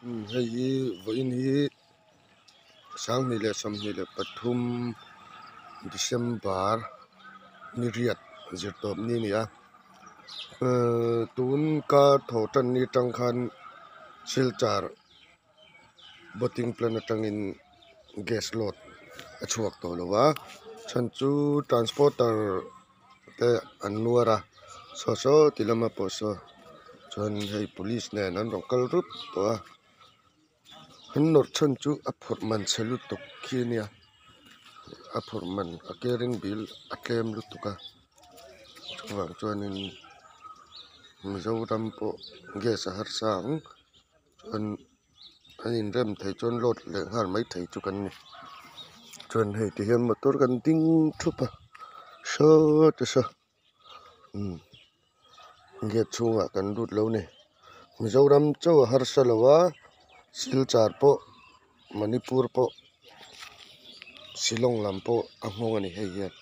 hei với ní sáng này là sớm này là Pathum December ni riat zir top ni ni a tun ka tho tan ni tang khan silchar boating plan atangin gas lot achuak to lowa chan chu transporter te annuara so tilama po so chuan hei police nen an rong kal rup to a han nor chan chu a phot man selu tok khi nia a phot man a kering bil a tlem lu tuka chuwang chuanin mizoram po gas a har sang chuan anin rem thei chuan lot le har mai thei chu kan ni chuan hei ti hian motor kan ding thupa so ta so gate chunga kan lut lo ni mizoram chaw har salawa silchar po manipur po silong lam po a hmong ani hei hian